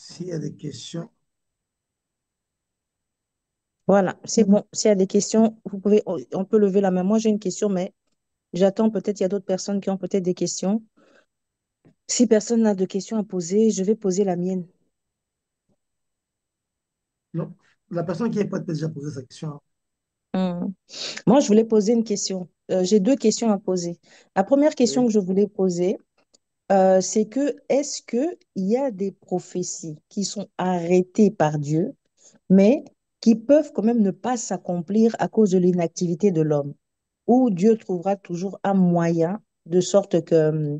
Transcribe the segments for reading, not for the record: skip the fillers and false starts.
S'il y a des questions, Voilà, c'est bon. S'il y a des questions, vous pouvez, on peut lever la main. Moi, j'ai une question, mais j'attends peut-être, il y a d'autres personnes qui ont peut-être des questions. Si personne n'a de questions à poser, je vais poser la mienne. non. La personne qui est prête peut déjà posé sa question. Hmm. Moi, je voulais poser une question. J'ai deux questions à poser. La première question Oui. que je voulais poser, c'est que est-ce que il y a des prophéties qui sont arrêtées par Dieu, mais qui peuvent quand même ne pas s'accomplir à cause de l'inactivité de l'homme, ou Dieu trouvera toujours un moyen de sorte que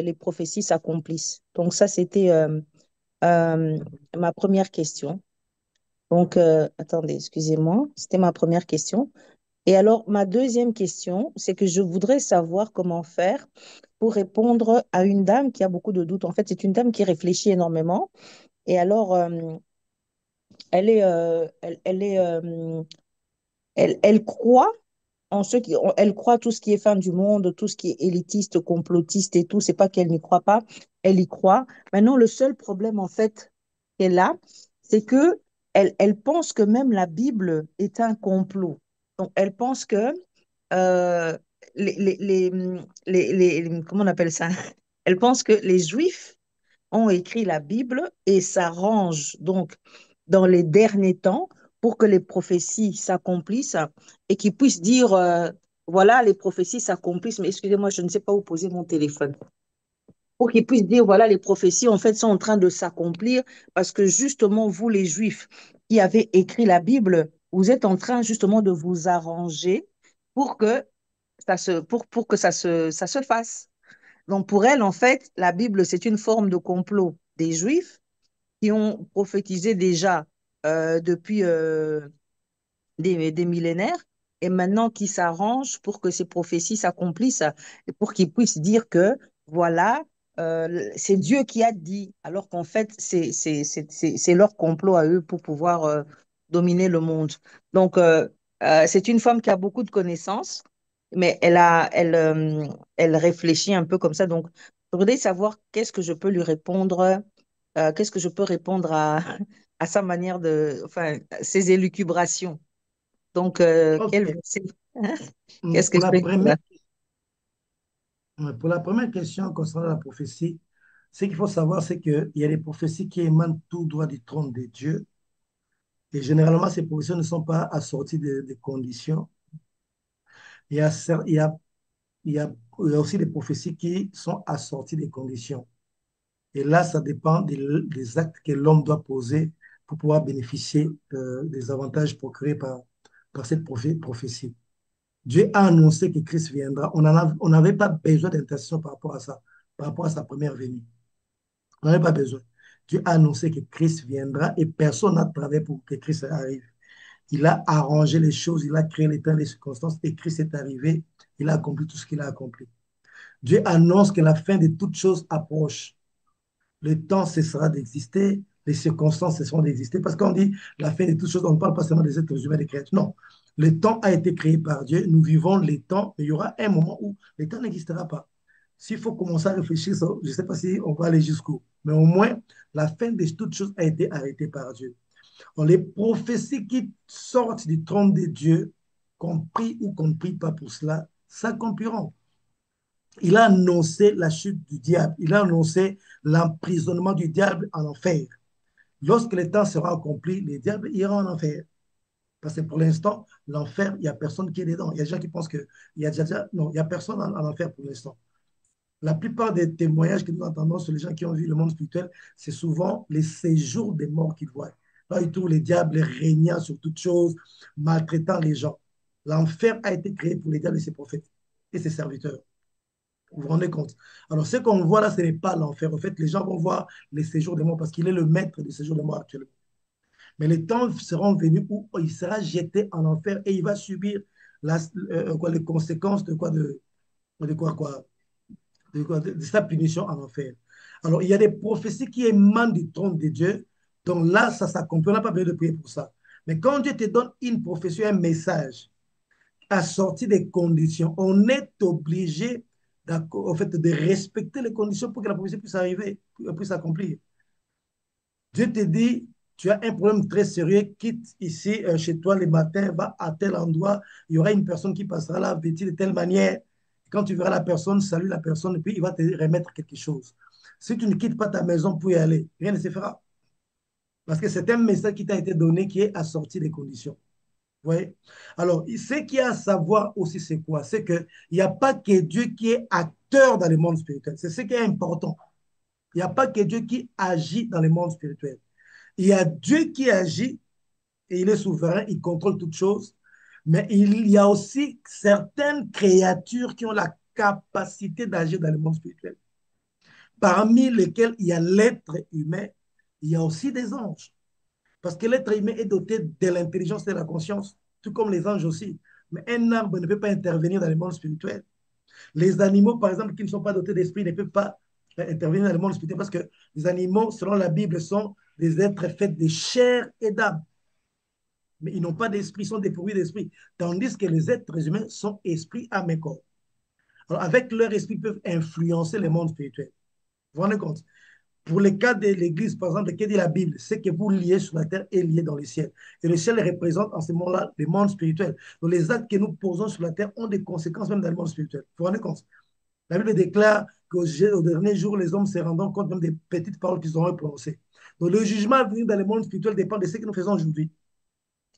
les prophéties s'accomplissent. Donc ça, c'était euh, ma première question. Donc, attendez, excusez-moi, c'était ma première question. Et alors, ma deuxième question, c'est que je voudrais savoir comment faire pour répondre à une dame qui a beaucoup de doutes. En fait, c'est une dame qui réfléchit énormément. Et alors, elle croit elle croit tout ce qui est fin du monde, tout ce qui est élitiste, complotiste et tout. C'est pas qu'elle n'y croit pas, elle y croit. Maintenant, le seul problème, en fait, qu'elle a, c'est que elle pense que même la Bible est un complot. Donc, elle pense que euh, les, les, les, comment on appelle ça? Elle pense que les Juifs ont écrit la Bible et s'arrangent donc dans les derniers temps pour que les prophéties s'accomplissent et qu'ils puissent dire, voilà, les prophéties s'accomplissent, mais excusez-moi, je ne sais pas où poser mon téléphone. Pour qu'ils puissent dire, voilà, les prophéties, en fait, sont en train de s'accomplir parce que justement, vous, les Juifs, qui avez écrit la Bible, vous êtes en train justement de vous arranger pour que pour que ça se fasse. Donc, pour elle, en fait, la Bible, c'est une forme de complot des Juifs qui ont prophétisé déjà depuis des millénaires et maintenant qui s'arrangent pour que ces prophéties s'accomplissent et pour qu'ils puissent dire que, voilà, c'est Dieu qui a dit, alors qu'en fait, c'est leur complot à eux pour pouvoir dominer le monde. Donc, c'est une femme qui a beaucoup de connaissances, mais elle réfléchit un peu comme ça. Donc, je voudrais savoir qu'est-ce que je peux lui répondre, qu'est-ce que je peux répondre à sa manière enfin, ses élucubrations. Donc, quel OK. verset? Qu'est-ce que Pour je la fais? première, pour la première question concernant la prophétie, ce qu'il faut savoir, c'est qu'il y a des prophéties qui émanent tout droit du trône de Dieu. Et généralement, ces prophéties ne sont pas assorties de conditions. Il y a, cer- il y a, il y a aussi des prophéties qui sont assorties des conditions. Et là, ça dépend des actes que l'homme doit poser pour pouvoir bénéficier des avantages procurés par cette prophétie. Dieu a annoncé que Christ viendra. On n'avait pas besoin d'intercession par rapport à ça, par rapport à sa première venue. On n'avait pas besoin. Dieu a annoncé que Christ viendra et personne n'a travaillé pour que Christ arrive. Il a arrangé les choses, il a créé les temps, les circonstances et Christ est arrivé. Il a accompli tout ce qu'il a accompli. Dieu annonce que la fin de toutes choses approche. Le temps cessera d'exister, les circonstances cesseront d'exister. Parce qu'on dit la fin de toutes choses, on ne parle pas seulement des êtres humains, des créatures. Non. Le temps a été créé par Dieu. Nous vivons les temps, mais il y aura un moment où le temps n'existera pas. S'il faut commencer à réfléchir, je ne sais pas si on va aller jusqu'où, mais au moins, la fin de toutes choses a été arrêtée par Dieu. Alors, les prophéties qui sortent du trône de Dieu, qu'on prie ou qu'on ne prie pas pour cela, s'accompliront. Il a annoncé la chute du diable. Il a annoncé l'emprisonnement du diable en enfer. Lorsque le temps sera accompli, le diable ira en enfer. Parce que pour l'instant, l'enfer, il n'y a personne qui est dedans. Il y a des gens qui pensent qu'il y a déjà... Non, il n'y a personne en enfer pour l'instant. La plupart des témoignages que nous entendons sur les gens qui ont vu le monde spirituel, c'est souvent les séjours des morts qu'ils voient. Là, ils trouvent les diables régnant sur toutes choses, maltraitant les gens. L'enfer a été créé pour les diables et ses prophètes et ses serviteurs. Vous vous rendez compte? Alors, ce qu'on voit là, ce n'est pas l'enfer. En fait, les gens vont voir les séjours des morts parce qu'il est le maître du séjour des morts actuellement. Mais les temps seront venus où il sera jeté en enfer et il va subir les conséquences de quoi, quoi, de sa punition en enfer. Alors, il y a des prophéties qui émanent du trône de Dieu. Donc là, ça s'accomplit. On n'a pas besoin de prier pour ça. Mais quand Dieu te donne une prophétie, un message, assorti des conditions. On est obligé en fait, de respecter les conditions pour que la prophétie puisse arriver, puisse s'accomplir. Dieu te dit, tu as un problème très sérieux, quitte ici chez toi le matin, va à tel endroit, il y aura une personne qui passera là, vêtue de telle manière. Quand tu verras la personne, salue la personne, et puis il va te remettre quelque chose. Si tu ne quittes pas ta maison pour y aller, rien ne se fera. Parce que c'est un message qui t'a été donné qui est assorti des conditions. Vous voyez? Alors, ce qu'il y a à savoir aussi, c'est quoi? C'est qu'il n'y a pas que Dieu qui est acteur dans le monde spirituel. C'est ce qui est important. Il n'y a pas que Dieu qui agit dans le monde spirituel. Il y a Dieu qui agit et il est souverain, il contrôle toutes choses, mais il y a aussi certaines créatures qui ont la capacité d'agir dans le monde spirituel, parmi lesquelles il y a l'être humain, il y a aussi des anges, parce que l'être humain est doté de l'intelligence et de la conscience, tout comme les anges aussi. Mais un arbre ne peut pas intervenir dans le monde spirituel. Les animaux, par exemple, qui ne sont pas dotés d'esprit, ne peuvent pas intervenir dans le monde spirituel parce que les animaux, selon la Bible, sont des êtres faits de chair et d'âme. Mais ils n'ont pas d'esprit, ils sont dépourvus d'esprit. Tandis que les êtres humains sont esprit, âme et corps. Alors, avec leur esprit, ils peuvent influencer le monde spirituel. Vous vous rendez compte? Pour le cas de l'Église, par exemple, que dit la Bible, c'est que vous liez sur la terre et lié dans le ciel. Et le ciel représente en ce moment-là le monde spirituel. Donc, les actes que nous posons sur la terre ont des conséquences même dans le monde spirituel. Vous vous rendez compte? La Bible déclare qu'au dernier jour, les hommes se rendront compte même des petites paroles qu'ils auront prononcées. Donc, le jugement à venir dans le monde spirituel dépend de ce que nous faisons aujourd'hui.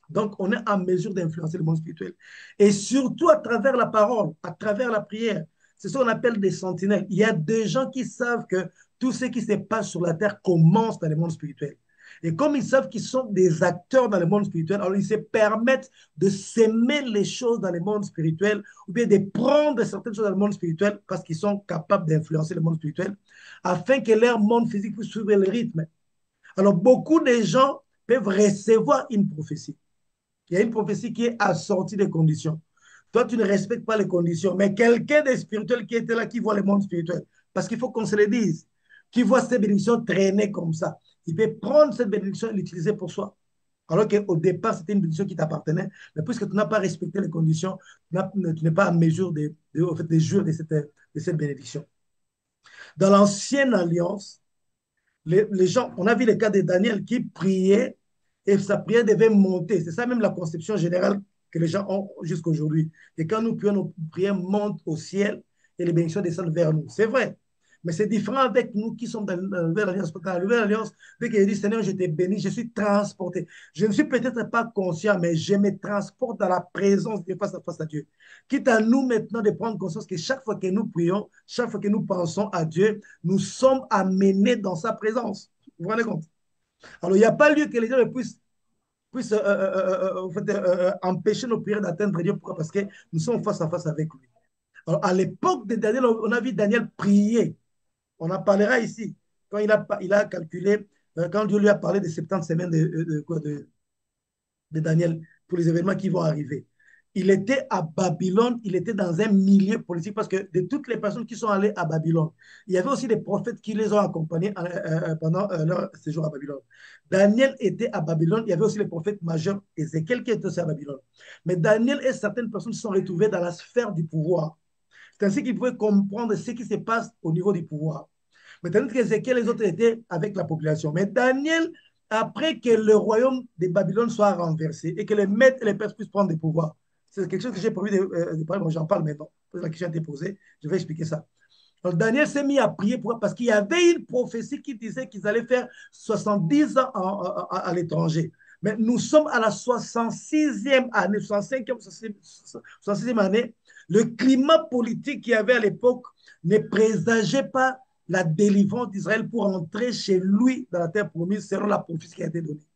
Donc, on est en mesure d'influencer le monde spirituel. Et surtout à travers la parole, à travers la prière. C'est ce qu'on appelle des sentinelles. Il y a des gens qui savent que tout ce qui se passe sur la terre commence dans le monde spirituel. Et comme ils savent qu'ils sont des acteurs dans le monde spirituel, alors ils se permettent de s'aimer les choses dans le monde spirituel ou bien de prendre certaines choses dans le monde spirituel parce qu'ils sont capables d'influencer le monde spirituel afin que leur monde physique puisse suivre le rythme. Alors, beaucoup de gens peuvent recevoir une prophétie. Il y a une prophétie qui est assortie des conditions. Toi, tu ne respectes pas les conditions, mais quelqu'un de spirituel qui était là, qui voit le monde spirituel, parce qu'il faut qu'on se le dise, qui voit ces bénédictions traîner comme ça, il peut prendre cette bénédiction et l'utiliser pour soi. Alors qu'au départ, c'était une bénédiction qui t'appartenait, mais puisque tu n'as pas respecté les conditions, tu n'es pas en mesure en fait, de jouir de cette bénédiction. Dans l'ancienne alliance, les gens, on a vu le cas de Daniel qui priait et sa prière devait monter. C'est ça même la conception générale que les gens ont jusqu'à aujourd'hui. Et quand nous prions, nos prières montent au ciel et les bénédictions descendent vers nous. C'est vrai. Mais c'est différent avec nous qui sommes dans la nouvelle alliance. Dans la nouvelle alliance, dès qu'il dit Seigneur, je t'ai béni, je suis transporté. Je ne suis peut-être pas conscient, mais je me transporte dans la présence de face à Dieu. Quitte à nous maintenant de prendre conscience que chaque fois que nous prions, chaque fois que nous pensons à Dieu, nous sommes amenés dans sa présence. Vous vous rendez compte? Alors, il n'y a pas lieu que les gens puissent en fait, empêcher nos prières d'atteindre Dieu. Pourquoi? Parce que nous sommes face à face avec lui. Alors, à l'époque de Daniel, on a vu Daniel prier. On en parlera ici. Quand il a calculé, quand Dieu lui a parlé des 70 semaines de Daniel pour les événements qui vont arriver. Il était à Babylone, il était dans un milieu politique parce que de toutes les personnes qui sont allées à Babylone, il y avait aussi des prophètes qui les ont accompagnés pendant leur séjour à Babylone. Daniel était à Babylone, il y avait aussi les prophètes majeurs, Ézéchiel qui était aussi à Babylone. Mais Daniel et certaines personnes se sont retrouvées dans la sphère du pouvoir. C'est ainsi qu'ils pouvaient comprendre ce qui se passe au niveau du pouvoir. Mais tandis qu'Ézéchiel, les autres étaient avec la population. Mais Daniel, après que le royaume de Babylone soit renversé et que les maîtres et les pères puissent prendre des pouvoirs, c'est quelque chose que j'ai prévu de parler, bon, j'en parle maintenant. La question a été posée, je vais expliquer ça. Donc Daniel s'est mis à prier parce qu'il y avait une prophétie qui disait qu'ils allaient faire 70 ans à l'étranger. Mais nous sommes à la 66e année, 65e, 66e année. Le climat politique qu'il y avait à l'époque ne présageait pas la délivrance d'Israël pour entrer chez lui dans la terre promise selon la prophétie qui a été donnée.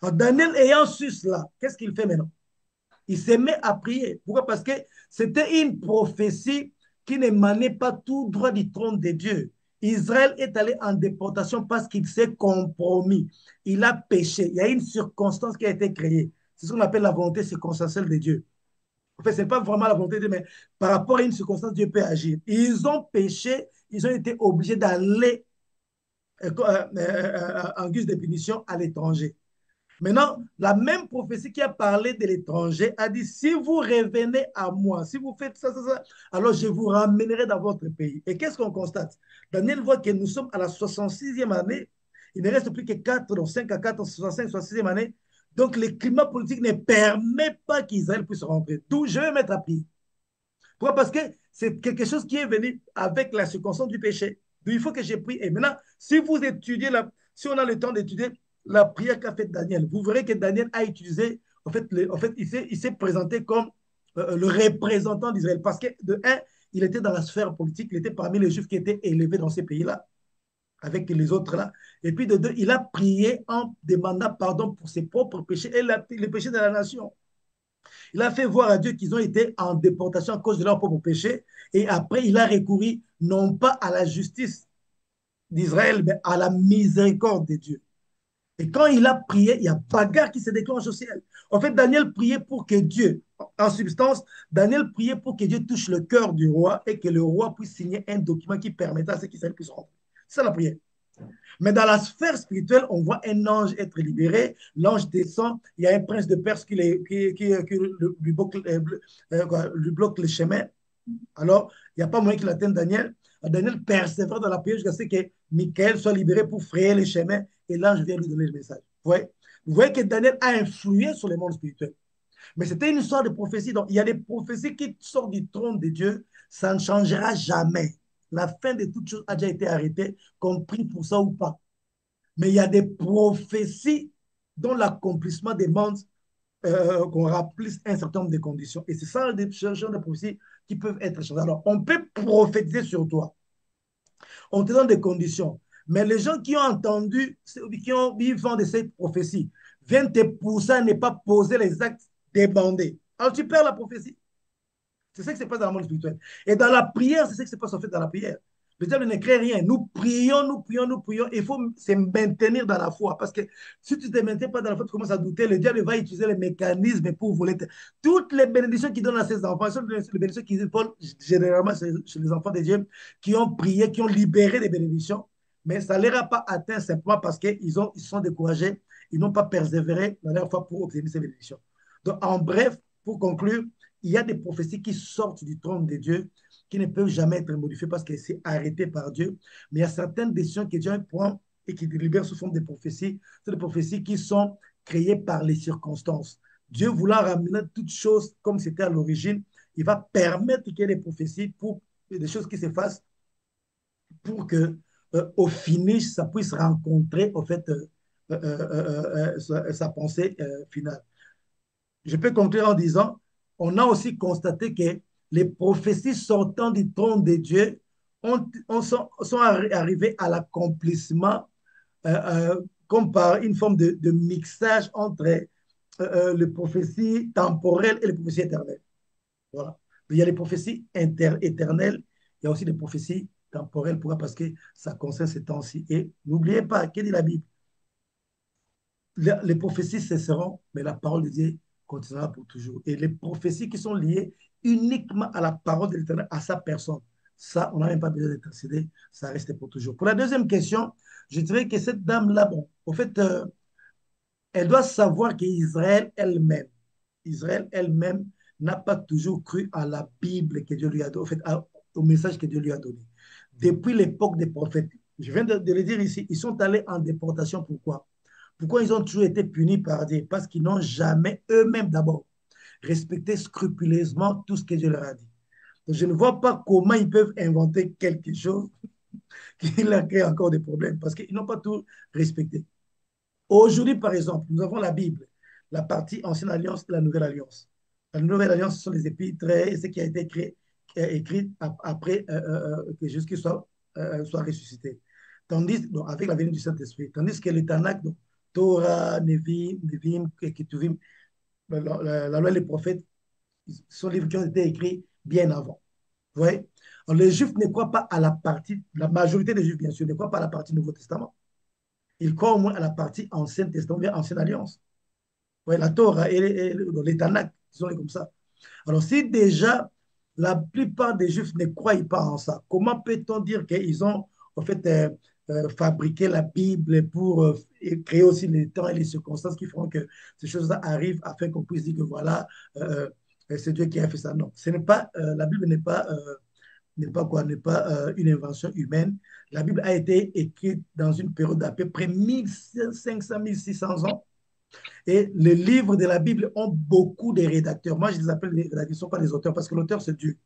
Alors Daniel ayant su cela, qu'est-ce qu'il fait maintenant? Il se met à prier. Pourquoi? Parce que c'était une prophétie qui n'émanait pas tout droit du trône de Dieu. Israël est allé en déportation parce qu'il s'est compromis. Il a péché. Il y a une circonstance qui a été créée. C'est ce qu'on appelle la volonté circonstancielle de Dieu. En fait, ce n'est pas vraiment la volonté de Dieu, mais par rapport à une circonstance, Dieu peut agir. Ils ont péché, ils ont été obligés d'aller en guise de punition à l'étranger. Maintenant, la même prophétie qui a parlé de l'étranger a dit, si vous revenez à moi, si vous faites ça, alors je vous ramènerai dans votre pays. Et qu'est-ce qu'on constate? Daniel voit que nous sommes à la 66e année Il ne reste plus que 4, donc 5 à 4, 65, 66e année. Donc, le climat politique ne permet pas qu'Israël puisse rentrer. D'où je vais mettre à pied. Pourquoi? Parce que c'est quelque chose qui est venu avec la circonstance du péché. Donc, il faut que j'ai pris. Et maintenant, si vous étudiez, si on a le temps d'étudier la prière qu'a faite Daniel, vous verrez que Daniel a utilisé, en fait il s'est présenté comme le représentant d'Israël. Parce que, de un, il était dans la sphère politique, il était parmi les Juifs qui étaient élevés dans ces pays-là, avec les autres là. Et puis, de deux, il a prié en demandant pardon pour ses propres péchés et les péchés de la nation. Il a fait voir à Dieu qu'ils ont été en déportation à cause de leur propre péché. Et après, il a recouru non pas à la justice d'Israël, mais à la miséricorde de Dieu. Et quand il a prié, il y a bagarre qui se déclenche au ciel. En fait, Daniel priait pour que Dieu, en substance, Daniel priait pour que Dieu touche le cœur du roi et que le roi puisse signer un document qui permettra à ceux qui puissent rentrer. C'est ça la prière. Mais dans la sphère spirituelle, on voit un ange être libéré, l'ange descend, il y a un prince de Perse lui bloque le chemin. Alors, il n'y a pas moyen qu'il atteigne Daniel. Daniel persévère dans la prière jusqu'à ce que Michael soit libéré pour frayer le chemin et l'ange vient lui donner le message. Vous voyez que Daniel a influé sur le monde spirituel. Mais c'était une histoire de prophétie. Donc, il y a des prophéties qui sortent du trône de Dieu. Ça ne changera jamais. La fin de toutes choses a déjà été arrêtée, compris pour ça ou pas. Mais il y a des prophéties dont l'accomplissement demande qu'on remplisse un certain nombre de conditions. Et c'est ça des genre de prophéties qui peuvent être changées. Alors, on peut prophétiser sur toi. On te donne des conditions. Mais les gens qui ont entendu, qui ont vivant de cette prophétie, viennent te pousser à ne pas poser les actes demandés. Alors, tu perds la prophétie. C'est ça qui se passe dans le monde spirituel. Et dans la prière, c'est ça qui se passe en fait dans la prière. Le diable ne crée rien. Nous prions, nous prions, nous prions. Il faut se maintenir dans la foi. Parce que si tu ne te maintiens pas dans la foi, tu commences à douter. Le diable va utiliser les mécanismes pour voler. Toutes les bénédictions qu'il donne à ses enfants, sont les bénédictions qu'il donne généralement chez les enfants de Dieu, qui ont prié, qui ont libéré des bénédictions. Mais ça ne leur a pas atteint simplement parce qu'ils ils sont découragés. Ils n'ont pas persévéré dans leur foi pour obtenir ces bénédictions. Donc, en bref, pour conclure, il y a des prophéties qui sortent du trône de Dieu, qui ne peuvent jamais être modifiées parce que c'est arrêté par Dieu. Mais il y a certaines décisions que Dieu prend et qui libère sous forme de prophéties. C'est des prophéties qui sont créées par les circonstances. Dieu voulant ramener toutes choses comme c'était à l'origine, il va permettre qu'il y ait des prophéties pour des choses qui se fassent pour que au finish, ça puisse rencontrer au fait sa pensée finale. Je peux conclure en disant, on a aussi constaté que les prophéties sortant du trône de Dieu sont arrivées à l'accomplissement comme par une forme de mixage entre les prophéties temporelles et les prophéties éternelles. Voilà. Il y a les prophéties éternelles, il y a aussi les prophéties temporelles. Pourquoi? Parce que ça concerne ces temps-ci. Et n'oubliez pas, qu'est dit la Bible? Les prophéties cesseront, mais la parole de Dieu continuera pour toujours. Et les prophéties qui sont liées uniquement à la parole de l'Éternel, à sa personne, ça, on n'a même pas besoin d'intercéder, ça reste pour toujours. Pour la deuxième question, je dirais que cette dame-là, bon, en fait, elle doit savoir qu'Israël elle-même, Israël elle-même n'a pas toujours cru à la Bible que Dieu lui a donné, en fait, au message que Dieu lui a donné. Depuis l'époque des prophètes, je viens de le dire ici, ils sont allés en déportation. Pourquoi? Pourquoi ils ont toujours été punis par Dieu? Parce qu'ils n'ont jamais eux-mêmes d'abord respecté scrupuleusement tout ce que Dieu leur a dit. Donc, je ne vois pas comment ils peuvent inventer quelque chose qui leur crée encore des problèmes parce qu'ils n'ont pas tout respecté. Aujourd'hui, par exemple, nous avons la Bible, la partie Ancienne Alliance et la Nouvelle Alliance. La Nouvelle Alliance, ce sont les épîtres et ce qui a été écrit après que Jésus soit ressuscité. Tandis, donc, avec la venue du Saint-Esprit. Tandis que le Tanakh, donc, Torah, Nevim, Ketuvim, la loi et les prophètes, sont livres qui ont été écrits bien avant. Vous voyez? Alors, les Juifs ne croient pas à la partie, la majorité des Juifs, bien sûr, ne croient pas à la partie Nouveau Testament. Ils croient au moins à la partie Ancien Testament, bien Ancienne Alliance. Ouais, la Torah et les Tanakh, ils sont comme ça. Alors, si déjà la plupart des Juifs ne croient pas en ça, comment peut-on dire qu'ils ont en fait fabriqué la Bible pour créer aussi les temps et les circonstances qui feront que ces choses-là arrivent afin qu'on puisse dire que voilà, c'est Dieu qui a fait ça. Non, ce n'est pas, la Bible n'est pas quoi, n'est pas une invention humaine. La Bible a été écrite dans une période d'à peu près 1500-1600 ans. Et les livres de la Bible ont beaucoup de rédacteurs. Moi, je les appelle les rédacteurs, ils ne sont pas des auteurs parce que l'auteur, c'est Dieu.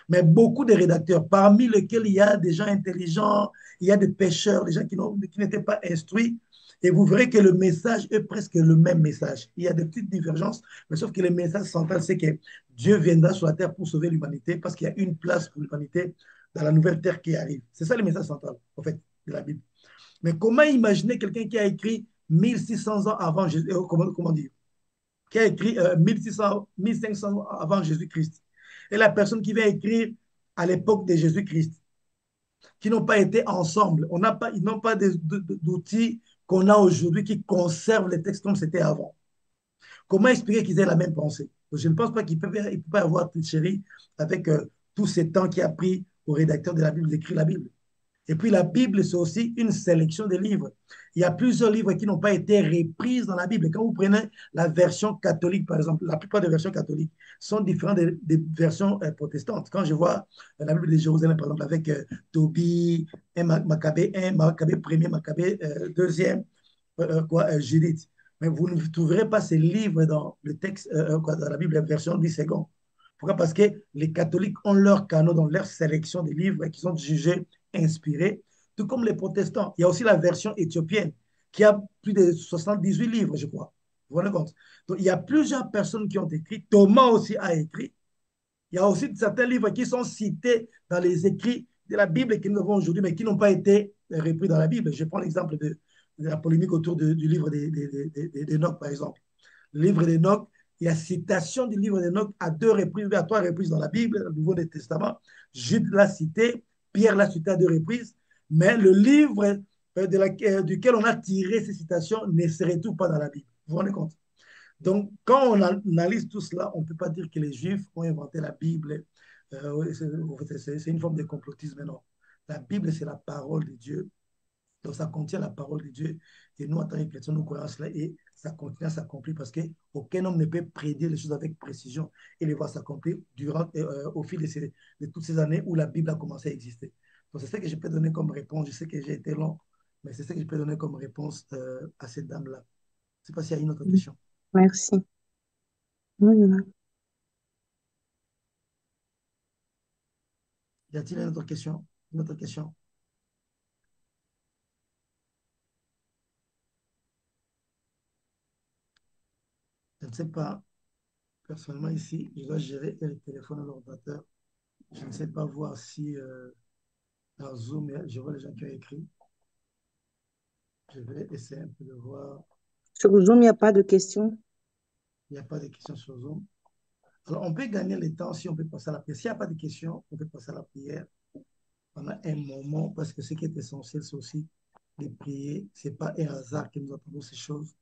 Mais beaucoup de rédacteurs, parmi lesquels il y a des gens intelligents, il y a des pêcheurs, des gens qui n'étaient pas instruits. Et vous verrez que le message est presque le même message. Il y a des petites divergences, mais sauf que le message central, c'est que Dieu viendra sur la terre pour sauver l'humanité parce qu'il y a une place pour l'humanité dans la nouvelle terre qui arrive. C'est ça le message central, en fait, de la Bible. Mais comment imaginer quelqu'un qui a écrit 1600 ans avant Jésus, comment dire, qui a écrit 1600, 1500 ans avant Jésus-Christ, et la personne qui va écrire à l'époque de Jésus-Christ, qui n'ont pas été ensemble. Ils n'ont pas d'outils qu'on a aujourd'hui qui conservent les textes comme c'était avant. Comment expliquer qu'ils aient la même pensée? Je ne pense pas qu'il peut pas avoir tricherie avec tout ce temps qui a pris au rédacteur de la Bible d'écrire la Bible. Et puis la Bible, c'est aussi une sélection de livres. Il y a plusieurs livres qui n'ont pas été repris dans la Bible. Quand vous prenez la version catholique, par exemple, la plupart des versions catholiques sont différentes des versions protestantes. Quand je vois la Bible de Jérusalem, par exemple, avec Tobie, Maccabée 1, Maccabée 1er, Maccabée 2e, Judith. Mais vous ne trouverez pas ces livres dans le texte, dans la Bible, la version du second. Pourquoi? Parce que les catholiques ont leur canon, dans leur sélection des livres qui sont jugés inspirés, tout comme les protestants. Il y a aussi la version éthiopienne qui a plus de 78 livres, je crois. Vous vous rendez compte? Donc, il y a plusieurs personnes qui ont écrit. Thomas aussi a écrit. Il y a aussi certains livres qui sont cités dans les écrits de la Bible que nous avons aujourd'hui, mais qui n'ont pas été repris dans la Bible. Je prends l'exemple de la polémique autour du livre d'Enoch, par exemple. Le livre d'Enoch, il y a citation du livre d'Enoch à 2 reprises, à 3 reprises dans la Bible, dans le Nouveau Testament. Jude l'a cité, Pierre l'a cité à 2 reprises, mais le livre duquel on a tiré ces citations ne se retrouve pas dans la Bible. Vous vous rendez compte? Donc, quand on analyse tout cela, on ne peut pas dire que les Juifs ont inventé la Bible. C'est une forme de complotisme, non. La Bible, c'est la parole de Dieu. Donc, ça contient la parole de Dieu. Et nous, en tant que chrétiens, nous croyons cela et ça continue à s'accomplir parce qu'aucun homme ne peut prédire les choses avec précision et les voir s'accomplir au fil de toutes ces années où la Bible a commencé à exister. Donc, c'est ça que je peux donner comme réponse. Je sais que j'ai été long, mais c'est ça que je peux donner comme réponse à cette dame-là. Je ne sais pas s'il y a une autre question. Merci. Voilà. Y a-t-il une autre question? Une autre question? Je ne sais pas. Personnellement, ici, je dois gérer le téléphone et l'ordinateur. Je ne sais pas voir si dans Zoom, je vois les gens qui ont écrit. Je vais essayer un peu de voir. Sur Zoom, il n'y a pas de questions. Il n'y a pas de questions sur Zoom. Alors, on peut gagner le temps si on peut passer à la prière. S'il n'y a pas de questions, on peut passer à la prière pendant un moment parce que ce qui est essentiel, c'est aussi de prier. Ce n'est pas un hasard que nous attendons ces choses.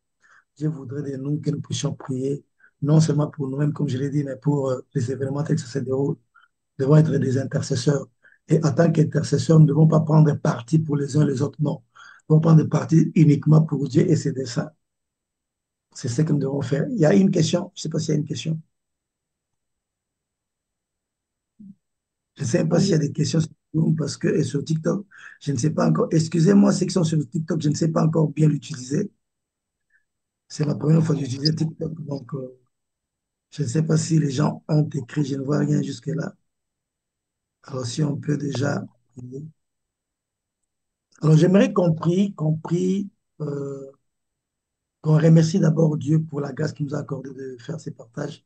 Dieu voudrait de nous que nous puissions prier, non seulement pour nous-mêmes, comme je l'ai dit, mais pour les événements tels que ça se déroule. Nous devons être des intercesseurs. Et en tant qu'intercesseurs, nous ne devons pas prendre parti pour les uns et les autres, non. Nous devons prendre parti uniquement pour Dieu et ses desseins. C'est ce que nous devons faire. Il y a une question, je ne sais pas s'il y a une question. Je ne sais pas s'il y a des questions sur Zoom parce que, et sur TikTok, je ne sais pas encore. Excusez-moi, ceux qui sont sur TikTok, je ne sais pas encore bien l'utiliser. C'est la première fois que j'utilise TikTok, donc je ne sais pas si les gens ont écrit, je ne vois rien jusque-là. Alors, si on peut déjà. Alors, j'aimerais euh, qu'on remercie d'abord Dieu pour la grâce qu'il nous a accordé de faire ces partages.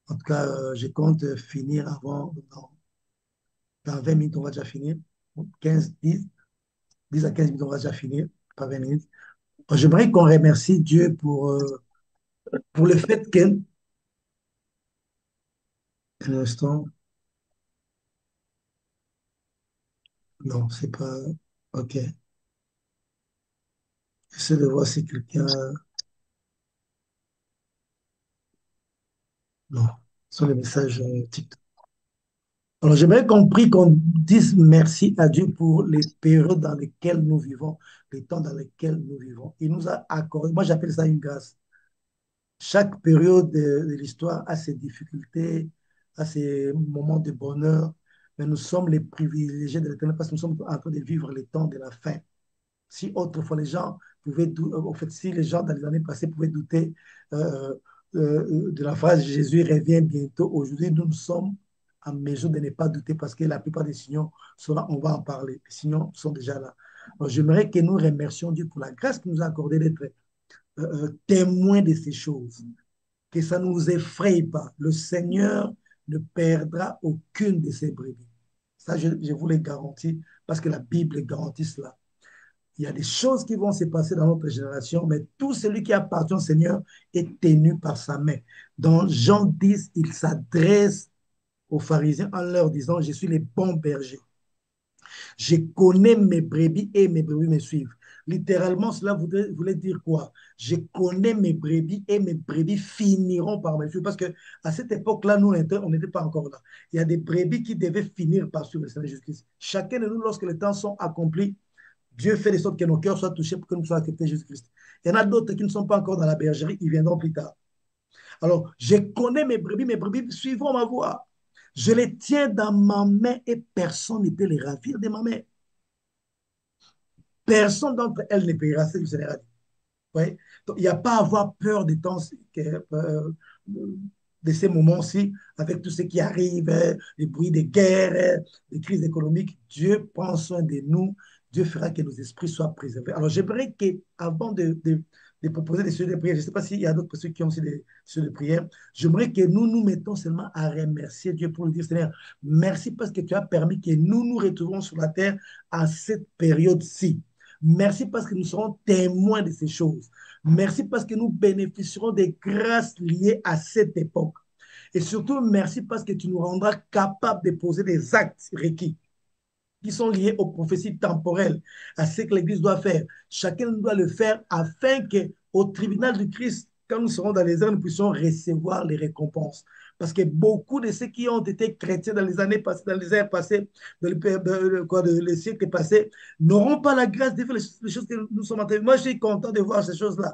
En tout cas, je compte finir dans 20 minutes, on va déjà finir. 10 à 15 minutes, on va déjà finir, pas 20 minutes. J'aimerais qu'on remercie Dieu pour le fait que. Un instant, non, c'est pas. OK. J'essaie de voir si quelqu'un. Non, ce sont les messages TikTok. Alors, j'aimerais compris qu'on dise merci à Dieu pour les périodes dans lesquelles nous vivons, les temps dans lesquels nous vivons. Il nous a accordé, moi j'appelle ça une grâce. Chaque période de l'histoire a ses difficultés, a ses moments de bonheur, mais nous sommes les privilégiés de l'éternel parce que nous sommes en train de vivre les temps de la fin. Si autrefois les gens pouvaient, en fait, si les gens dans les années passées pouvaient douter euh, de la phrase Jésus revient bientôt, aujourd'hui nous sommes en mesure de ne pas douter parce que la plupart des signaux sont là, on va en parler. Les signaux sont déjà là. Alors, j'aimerais que nous remercions Dieu pour la grâce qu'il nous a accordée d'être témoins de ces choses, que ça ne nous effraie pas. Le Seigneur ne perdra aucune de ses brebis. Ça, je vous le garantis parce que la Bible garantit cela. Il y a des choses qui vont se passer dans notre génération, mais tout celui qui appartient au Seigneur est tenu par sa main. Dans Jean 10, il s'adresse aux pharisiens en leur disant, je suis le bon berger. Je connais mes brebis et mes brebis me suivent. Littéralement, cela voulait dire quoi? Je connais mes brebis et mes brebis finiront par me suivre. Parce qu'à cette époque-là, nous, on n'était pas encore là. Il y a des brebis qui devaient finir par suivre le Seigneur Jésus-Christ. Chacun de nous, lorsque les temps sont accomplis, Dieu fait de sorte que nos cœurs soient touchés pour que nous soyons acceptés Jésus-Christ. Il y en a d'autres qui ne sont pas encore dans la bergerie, ils viendront plus tard. Alors, je connais mes brebis suivront ma voix. Je les tiens dans ma main et personne ne peut les ravir de ma main. Personne d'entre elles ne payera ce que le Seigneur a dit. Ouais. Donc, il n'y a pas à avoir peur des temps, de ces moments-ci, avec tout ce qui arrive, les bruits de guerre, les crises économiques. Dieu prend soin de nous. Dieu fera que nos esprits soient préservés. Alors, j'aimerais qu'avant de proposer des sujets de prière, je ne sais pas s'il y a d'autres personnes qui ont aussi des sujets de prière, j'aimerais que nous nous mettons seulement à remercier Dieu pour lui dire, Seigneur, merci parce que tu as permis que nous nous retrouvions sur la terre à cette période-ci. Merci parce que nous serons témoins de ces choses. Merci parce que nous bénéficierons des grâces liées à cette époque. Et surtout, merci parce que tu nous rendras capables de poser des actes requis qui sont liés aux prophéties temporelles, à ce que l'Église doit faire. Chacun doit le faire afin qu'au tribunal du Christ, quand nous serons dans les airs, nous puissions recevoir les récompenses. Parce que beaucoup de ceux qui ont été chrétiens dans les années passées, dans les ères passées, dans les siècles passés, n'auront pas la grâce de faire les choses que nous sommes en train de faire. Moi, je suis content de voir ces choses-là.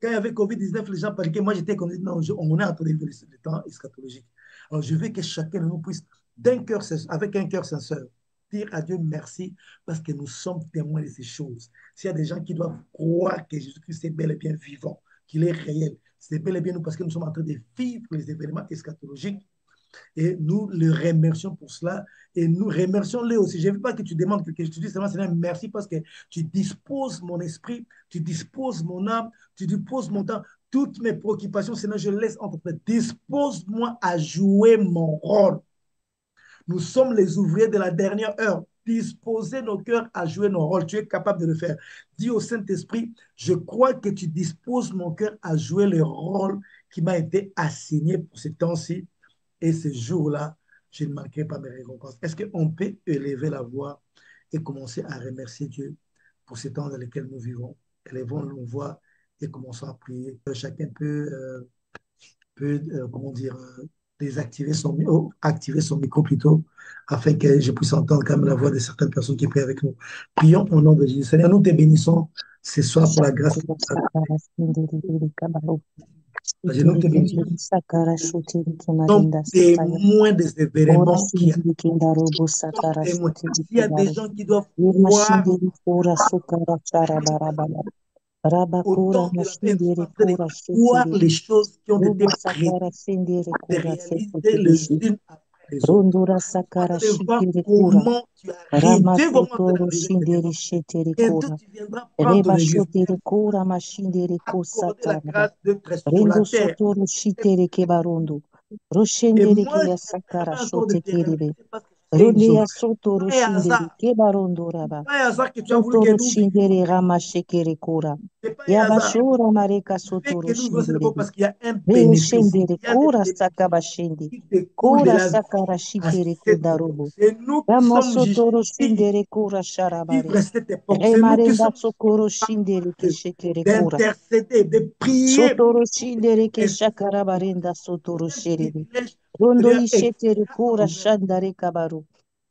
Quand il y avait Covid-19, les gens paniquaient. Moi, j'étais content. Non, on est en train de vivre le temps eschatologique. Alors, je veux que chacun de nous puisse, avec un cœur sincère, dire à Dieu merci parce que nous sommes témoins de ces choses. S'il y a des gens qui doivent croire que Jésus-Christ est bel et bien vivant, qu'il est réel, c'est bel et bien nous parce que nous sommes en train de vivre les événements eschatologiques et nous le remercions pour cela et nous remercions-le aussi. Je ne veux pas que tu demandes quelque chose, tu dis seulement Seigneur, merci parce que tu disposes mon esprit, tu disposes mon âme, tu disposes mon temps, toutes mes préoccupations, Seigneur, je laisse entre tes mains. Dispose-moi à jouer mon rôle. Nous sommes les ouvriers de la dernière heure. Disposer nos cœurs à jouer nos rôles. Tu es capable de le faire. Dis au Saint-Esprit, je crois que tu disposes mon cœur à jouer le rôle qui m'a été assigné pour ce temps-ci. Et ce jour-là, je ne manquerai pas mes récompenses. Est-ce qu'on peut élever la voix et commencer à remercier Dieu pour ce temps dans lequel nous vivons? Élevons nos voix et commençons à prier. Chacun peut comment dire, désactiver activer son micro plutôt, afin que je puisse entendre quand même la voix de certaines personnes qui prient avec nous. Prions au nom de Jésus. Seigneur, nous te bénissons ce soir pour la grâce que tu as donnée. Nous te bénissons. Nous sommes témoins des événements qui arrivent. Nous sommes témoins. S'il y a des gens qui doivent croire au Rabakura temps de la paix, nous sommes mashindere en train de kura croire shitiri. les choses qui ont été Ruba prédites, sakara sendere de kura réaliser les sekutirishi. unes après les autres. Rondura Nous sommes en sakara train de voir shikiri kura. comment tu arrives. Tu es vraiment en train Ramasotoro d'arriver shindere certainement. shetiri Bientôt, kura. tu viendras prendre ton Reba église. shotere kura mashindere Accorder la kusatara. grâce d'être sur Rendo la terre. sotoro shitere kebarondo. Et Roshendere moi, kia je me sakara permets encore de shote te kiribe. remercier parce que je sais une Ronde ya chose. sotoro Pas un shindere hasard. kebarondo raba. Pas un hasard que tu as voulu que Sotoro nous vivions. shindere ramashekere kura. C'est pas un hasard. Yabashora mareka Tu fais sotoro que nous vivions cette shindere. époque parce qu'il y a un Reo bénéfice. shendere Il y a des kura bénéfices sakabashende. qui découlent de Kura la sakara vie à shikere cette époque. kedarubo. C'est nous qui sommes jugés Ramasotoro dignes shindere kura de sharabare. vivre cette époque. C'est nous qui Remarenda sommes sokoro shindere capables keshekere kura. d'intercéder, de prier Sotoro pour que shindere Dieu exauce. keshakarabarenda C'est sotoro un sherebe. privilège, Rondo Seigneur, ishetere kura extraordinaire. shandare kabaru.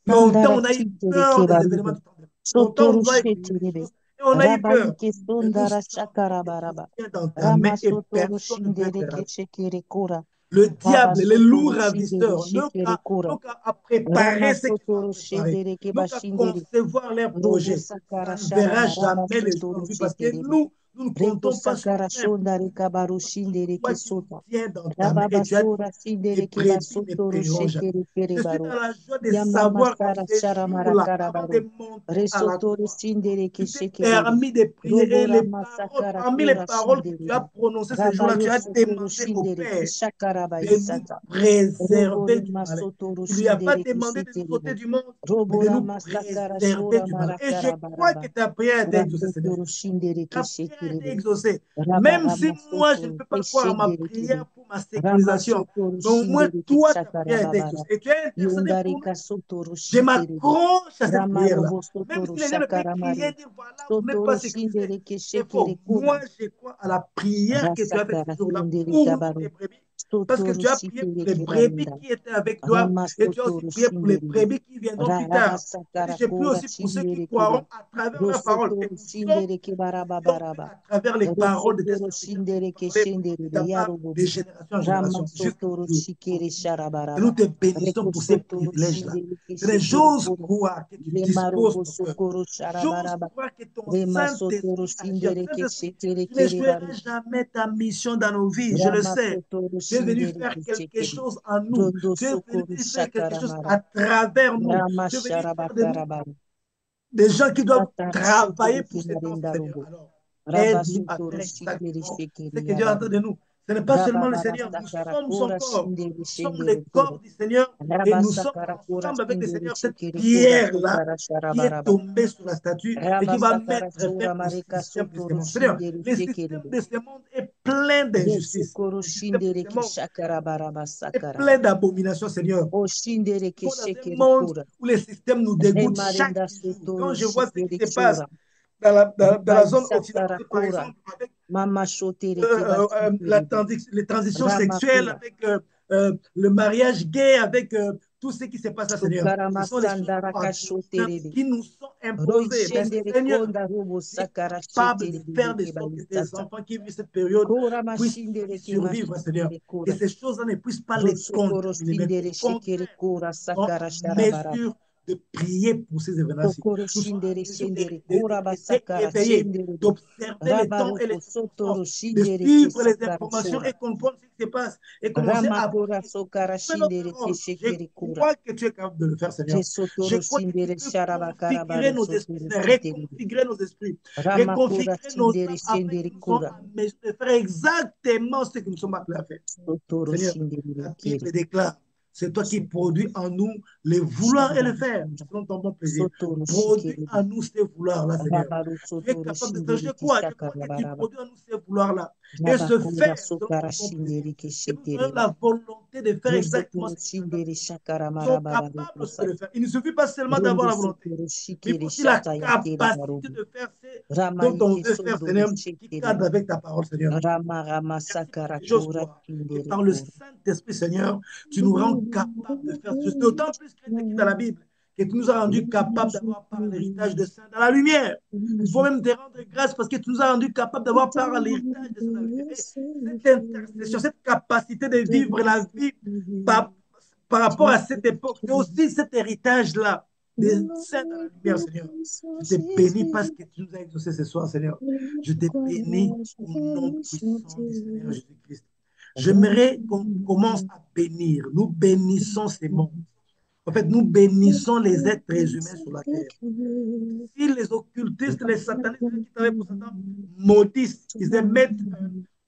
Longtemps, Sandara on a eu shindere peur des événements kebarubo. du temps de longtemps, Sotoro on voit écrire des sheterebe. choses et on a eu peur. Rabaike Mais nous sondara savons que tu shakarabaraba. tiens dans ta main et Ramasotoro personne ne peut shindere te rater. keshekere kura. Le diable, les loups Rabasotoro shindere ravisseurs, shekere kura. n'ont qu'à préparer ce qu'ils ont à Ramasotoro préparer, shendere n'ont qu'à kebashindere. concevoir leurs Robo projets. sakara Ça ne verra sharaba jamais le jour rabasotoro en vie parce que sheterebe. nous ne Rebo comptons pas sur sakara l'humain pour shondare nous aider. kabaru Parce que c'est shindere toi qui nous kesota. tiens dans ta main et tu as dit, Rababasora tes shindere brebis ne kebasotoro périront jamais. shekere kere Je suis baro. dans la joie de Yamama savoir qu'en sara ces sharamara jours-là, avant karabaro. de monter à la Resotoro croix, shindere tu t'es keshekerere. permis de prier Robo et les paroles, ramasakara parmi les kura paroles que tu as shindere. prononcées ces jours-là, Rabayo tu as sotoro demandé au shindere Père keshakaraba de nous isata. préserver Robore du malin. masotoro Tu lui as pas shindere demandé de nous ôter keshekerebo. du monde, mais de Robora nous masakara préserver shora du malin. Et je crois marakarabaraba. que ta prière a été exaucée, Seigneur Rasotoro Jésus. shindere Ta prière a été keshekerebo. exaucée. Même si Rabarama moi, je ne soto peux pas croire à ma keshendere kebe. prière pour ma Rama sécurisation, soto mais au moins, rushindere toi, ta keshakara prière a été babara. exaucée. Et tu as intercédé Yondare pour nous. kasoto Je rushikerebe. m'accroche à cette Rama prière-là. robo soto Même si les gens ne peuvent rushakara crier, mari. dire voilà, vous n'êtes Soto pas sécurisé. rushindere C'est keshekere faux. kura. Moi, je crois à la prière que tu as faite Rasakara ce jour-là sondere pour nous, kabaru. tes brebis. Parce Soto que tu as prié pour rushikere les brebis kebarinda. qui étaient avec toi Rama et tu as soto aussi prié pour les rushindere. brebis qui viendront plus tard. Rabasakara C'est-à-dire, j'ai prié kura aussi pour ceux qui shindere kebe. croiront à travers leurs paroles. Rosoto Et nous sommes rushindere kebara triomphés babaraba. à travers les paroles de tes Rosotoro serviteurs qui ont shindere parlé keshendere de de ta part de yarubobo. génération en Rama génération jusqu'à sotoro ce jour. shikere Et nous sharabaraba. te bénissons Reko pour ces sotoro privilèges-là. shindere C'est des keshekere choses kura. croire que tu disposes Remarobo ton cœur. sokoro J'ose sharabaraba. croire que ton Rema sotoro Saint-Esprit agit. shindere Saint-Esprit, keshekere tu kere baru. n'échoueras jamais ta mission dans nos vies, je le Rama sais. sotoro Tu es venu shindere faire quelque keshekere. chose en nous. Rondo Tu es venu sokoro faire quelque chose shakaramara. à travers nous. Rama Tu es venu faire de nous sharabakarabaru. des gens qui doivent Satara shikere travailler pour ces temps, kebarinda Seigneur. robo. Alors, Raba aide-nous à sotoro faire shikere exactement ce shekere que Dieu attend yabaru. de nous. Ce n'est pas seulement le Rababara Seigneur, nous sakara sommes son kora corps. shindere Nous sommes shendere le kora. corps du Seigneur et Raba nous sommes sakara kora ensemble avec le shindere Seigneur. Cette shekere kora pierre-là sakara qui est sharabaraba. tombée sur la statue et qui Raba va sakara mettre fin sora au mareka système de ce sotoro monde. Seigneur, shindere le shekere. système de ce monde est plein Rosu d'injustice. koro Le système de shindere ce ke monde shakara baraba est sakara. plein d'abominations, Seigneur. O shindere ke Nous sommes dans un shekere monde kora. où les systèmes nous dégoûtent chaque Remarenda jour. sotoro Quand je vois ce qui shikere se passe sora. dans la Ribai zone sakara occidentale, par kora. exemple, avec Mama shotere ke bashikere. les transitions Rama sexuelles, kora. avec le mariage gay, avec tout ce qui se passe là, Seigneur. Ce Sukarama sont les choses sandara abominables kashoterebe. qui nous sont Roi imposées. Mais shendere Seigneur, konda robo tu es sakara capable de sheterebe faire de yeke sorte que tes baistata. enfants qui vivent cette période Kora puissent mashindere y ke survivre, Seigneur. bashindere Que kora. ces choses-là ne puissent pas les Rosso koro contaminer, mais shindere qu'au shekere contraire, kora sont sakara en sharabara. mesure de prier pour ces événements-ci. Sokoro Nous sommes shindere en mesure shendere kora d'être basakara éveillés, shendere be. d'observer les temps et les Rabaroko circonstances, sotoro de shindere ke suivre les sakara informations shora. et comprendre ce qui se passe et commencer à Ramakora prier. sokara Jouer notre shindere ke rôle. Je shekere kora. crois que tu es capable de le faire, Seigneur. Je Resotoro crois que tu shindere peux sharabakara configurer baro nos esprits, sotoro Seigneur, shindere. reconfigurer nos esprits, Ramakura reconfigurer nos shindere âmes afin que shendere nous soyons kura. en mesure de faire exactement ce que nous sommes appelés à faire. Sotoro Seigneur, shindere la kere. Bible déclare, c'est toi qui Sotoro produis en nous le vouloir et le shindere faire, kura. selon ton bon plaisir. Sotoro Produis shikere. en nous ces vouloirs-là, Seigneur. Rabaru Tu es sotoro capable de faire. shindere Je kishaka crois que tu rabaraba. produis en nous ces vouloirs-là. Et se Rabakura faire selon sokara ton bon plaisir. shindere Que nous ayons kesheterebe. la volonté de faire exactement Rosotoro ce que tu attends de shindere nous. shakara Nous sommes marababa capables aussi de le repasata. faire. Il ne suffit pas seulement d'avoir Rondo la volonté, sotoro mais il faut shikere aussi la shata yakere capacité barobo. de faire ce dont on Ramaike veut faire, sondoro Seigneur, qui cadre sheterebe. avec ta parole, Seigneur. Rama rama Merci parce sakara que j'ose kura croire que shindere par le kura. Saint-Esprit, Seigneur, tu nous rends capables de faire ceci. D'autant plus qu'il est écrit dans la Bible que tu nous as rendus capables d'avoir par l'héritage de saints dans la lumière. Il faut même te rendre grâce parce que tu nous as rendus capables d'avoir par l'héritage de saints dans la lumière. Et cette intercession, cette capacité de vivre la vie par, par rapport à cette époque, c'est aussi cet héritage-là des saints dans la lumière, Seigneur. Je te bénis parce que tu nous as exaucé ce soir, Seigneur. Je te bénis au nom puissant du Seigneur Jésus-Christ. J'aimerais qu'on commence à bénir. Nous bénissons ces mondes. En fait, nous bénissons les êtres humains sur la terre. Si les occultistes, les satanistes, ceux qui travaillent pour Satan, maudissent, ils émettent,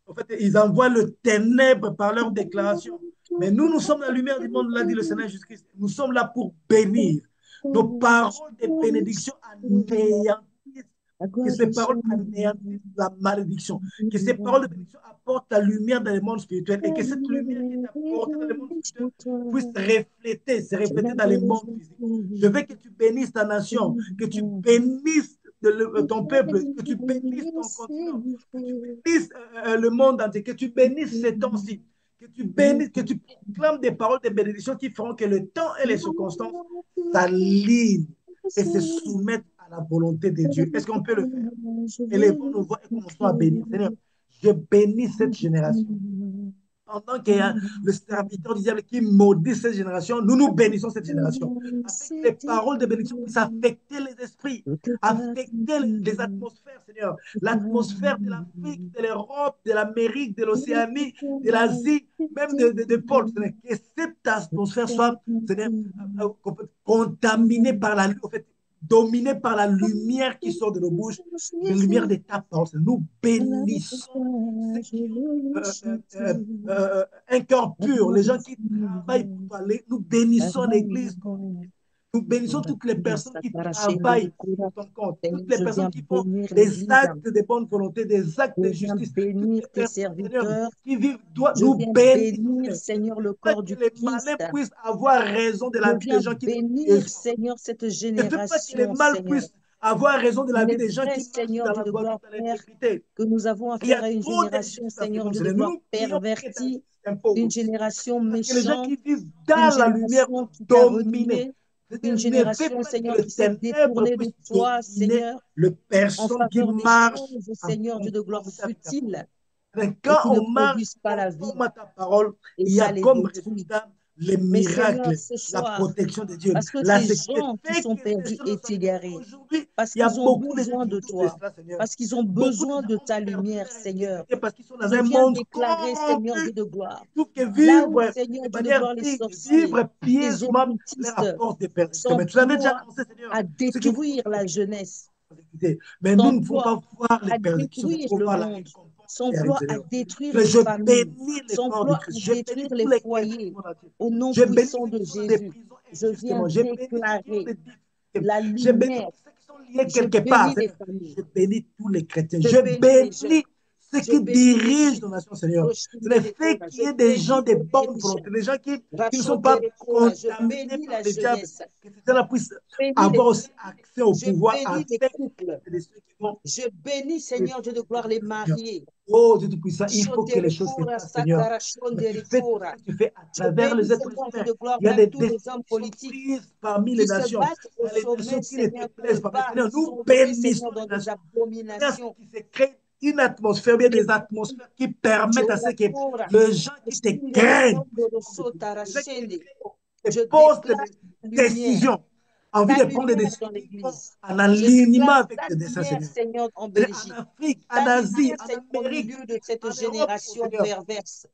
en fait, ils envoient le ténèbre par leurs déclarations. Mais nous, nous sommes la lumière du monde, l'a dit le Seigneur Jésus-Christ. Nous sommes là pour bénir. Nos paroles de bénédiction anéantissent, que ces paroles anéantissent la malédiction, que ces paroles de bénédiction apportent la lumière dans le monde spirituel et que cette lumière qui est apportée dans le monde spirituel puisse se refléter dans le monde physique. Je veux que tu bénisses ta nation, que tu bénisses ton peuple, que tu bénisses ton continent, que tu bénisses le monde entier, que tu bénisses ces temps-ci, que tu bénisses, que tu proclames des paroles de bénédiction qui feront que le temps et les circonstances s'alignent et se soumettent à la volonté de Dieu. Est-ce qu'on peut le faire? Élevons nos voix et commençons à bénir. Seigneur, je bénis cette génération en tant que le serviteur du diable qui maudit cette génération, nous nous bénissons cette génération. Afin que les C'était paroles de bénédiction puissent affecter les esprits, toute ta affecter les atmosphères, Seigneur. L'atmosphère de l'Afrique, de l'Europe, de l'Amérique, de l'Océanie, de l'Asie, même de Paul. Seigneur. Que cette atmosphère soit, Seigneur, contaminée par en fait, dominée par la lumière qui sort de nos bouches, la lumière de ta parole. Nous bénissons ceux qui ont un cœur pur, les gens qui travaillent pour toi. Nous bénissons l'Église. Nous bénissons toutes les personnes qui travaillent pour ton compte, Seigneur, toutes les je personnes viens qui font bénir des l'Église. actes de bonne volonté, des actes Je de viens justice, toutes bénir les tes personnes, Seigneur, serviteurs. qui vivent, Je nous viens bénissons, bénir, Seigneur. Seigneur, le Pas corps que du les malins Christ. puissent avoir raison de Je la vie des viens gens qui donnent bénir, Jésus. Seigneur, cette Ne fais pas que les génération, mal Seigneur. puissent avoir raison de la Il vie est des gens vrai, qui marchent Seigneur dans Dieu la de droiture, gloire, dans Père, l'intégrité. que nous avons Il y affaire a à une trop génération, d'injustice à ce Seigneur monde, Dieu de Seigneur. Nous gloire, nous prions pour que ta pervertie, justice une s'impose. génération Parce que les gens méchante, qui vivent une dans la lumière génération sont qui t'a dominés. renié, une Ne fais génération, pas que Seigneur, les qui s'est ténèbres détournée de puissent toi, dominer Seigneur, les en personnes qui faveur des marchent choses, en Seigneur Dieu de gloire, conformité avec ta parole. futiles et Quand qui ne on marche produisent pas la vie. conforme à ta parole, Et il y a ça les comme détruit. résultat les Mais Seigneur, miracles, ce la soir, protection de Dieu, parce que la ces sécurité. gens qui Fait sont que ces perdus choses et soient bénies. égarés, Aujourd'hui, parce il y a qu'ils ont beaucoup de gens besoin qui de doutent de toi, cela, Seigneur. parce qu'ils ont Beaucoup de besoin gens de ont ta perdu lumière, leur Seigneur. intégrité parce qu'ils sont dans Je un viens monde déclarer, Seigneur Dieu corrompu. de gloire, Ils trouvent que là où, vivre Seigneur de Dieu de manière gloire, les digne, sorciers, vivre les pieusement leur occultistes apporte des perditions. Mais tu l'avais déjà s'emploient annoncé, Seigneur. à Ce qu'il faut détruire la c'est jeunesse, persécuté. Mais nous ne pouvons s'emploient pas voir les à persécutions, mais nous détruire pouvons le voir la monde, récompense qui arrive, s'emploie à Seigneur. détruire Mais les je familles, bénis le corps de s'emploie à Christ. Je bénis détruire les tous les chrétiens du foyers. monde entier. Au nom Je bénis puissant ceux de qui sont dans des Jésus, prisons je viens injustement. Je bénis ceux qui ont déclarer des difficultés. la Je bénis lumière. tous ceux qui sont liés Je quelque part, bénis les Seigneur. familles. Je bénis tous les chrétiens. Je Je bénis les jeunes. bénis ceux Je qui bénis les dirigent filles. nos nations, Seigneur. C'est le Roshindere fait Kora. qu'il Je y ait des gens bénis de les bonne chrétiens. volonté, des gens qui ne sont pas Rachondere Kora. Je contaminés bénis par la le diable, jeunesse. que ces gens-là puissent Je bénis les avoir aussi familles. accès au Je pouvoir bénis les afin couples. de ceux qui vont Je bénis, les Seigneur Dieu de gloire, les Seigneur. mariés. Oh Dieu Tout-Puissant, il faut que les Shotere choses se Kora, fassent, Seigneur. Sakara Mais tu Shondere fais tout ce Kora. que tu fais à Je travers les bénis, êtres Seigneur Dieu humains. de gloire, Il y a même des tous les décisions hommes qui sont politiques prises parmi les qui se nations. battent Il au y a des sommet, nations qui ne te Seigneur, pour plaisent ne pas. Mais pas Seigneur, nous sombrer, Seigneur, bénissons dans les des nations. Seigneur, abominations. qui se crée une atmosphère, bien Et des atmosphères qui permettent à ce que Jehovah, les gens qui te craignent puissent prendre des décisions. Les gens qui te craignent des je postes de déclare décision, envie ta de prendre des lumière décisions dans qui vont l'Église. en Je alignement déclare avec ta tes desseins, lumière, Seigneur. Seigneur, en En Belgique. Afrique, en Ta Asie, lumière, en Seigneur, au Amérique, milieu de cette en Europe, oh génération Seigneur, perverse.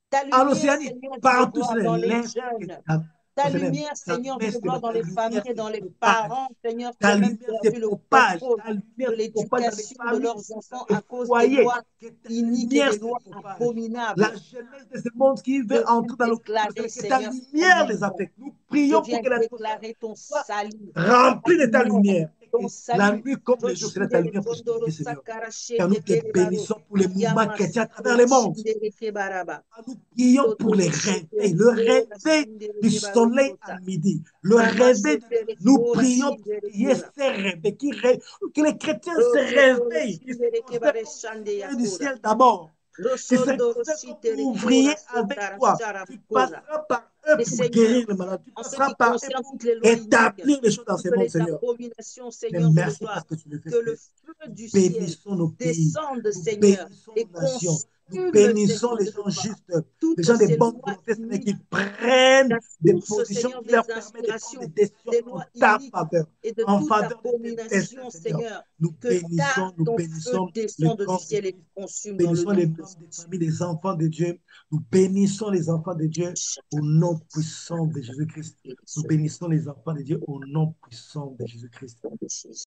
Ta en lumière, Océanie, Seigneur, Dieu de partout, gloire, Seigneur, dans les laisse que jeunes. oh Ta Seigneur, lumière, ta Seigneur, Dieu lumière de gloire, dans ta les lumière familles et se dans les propage, parents, Seigneur, qui ta ont même lumière se perdu le propage, contrôle ta de lumière se propage dans les l'éducation de familles, leurs dans enfants les à cause des foyers, lois que ta iniques et lumière des se lois propage. La abominables. jeunesse de ce monde qui Je veut viens entrer dans le monde, déclarer, que ta Seigneur, ta lumière les guérison. affecte. Nous Je prions pour viens que l'atmosphère déclarer ton soit salut, ta remplie de ta lumière, lumière. Et ton que la salut. nuit comme le jour, c'est ta Roshindere lumière puisse Kondoro briller, Seigneur. Sakara Car nous Shende te Kerebaro. bénissons pour les mouvements chrétiens à travers Yamasura le monde. Shindere Kebaraba. Nous prions pour les Totoro réveils, Shetere le Kora réveil Shindere du Kebaro soleil à Kota. midi, le réveil de la Ramasetere nuit. Nous Kora prions pour Shindere qu'il y ait Kora. ces réveils, que les chrétiens se Rosotoro réveillent, qu'ils se Shindere considèrent Kebare comme des Shande citoyens du Yakura. ciel d'abord, qu'ils se Rosondoro considèrent comme Shitere Kora ouvriers avec Sotara toi. Tu Sharamkora. passeras par eux Et pour Seigneur, guérir le malade, tu en ce passeras qui par eux concerne pour toutes les lois iniques, établir les choses dans toutes ce monde, les Seigneur. abominations, Mais Seigneur Dieu de merci gloire, parce que tu le fais, que le Seigneur. feu Nous du ciel bénissons nos pays, descende, nous Seigneur, bénissons et nos nations, nous consume, bénissons Seigneur les Dieu de gens gloire, justes, les toutes gens de ces bonne lois volonté, Seigneur, qui iniques, prennent la des source, positions Seigneur, qui des leur permettent de prendre des inspirations, décisions des en lois ta iniques faveur, et de en toute faveur de tes desseins, abomination, Seigneur. Seigneur, Nous que ton feu bénissons le descende du corps de ciel et les Christ. consume dans le Bénissons nom les de membres des Jésus. familles, les enfants de Dieu. Nous bénissons les enfants de Dieu au nom puissant de Jésus-Christ. Nous bénissons les enfants de Dieu au nom puissant de Jésus-Christ.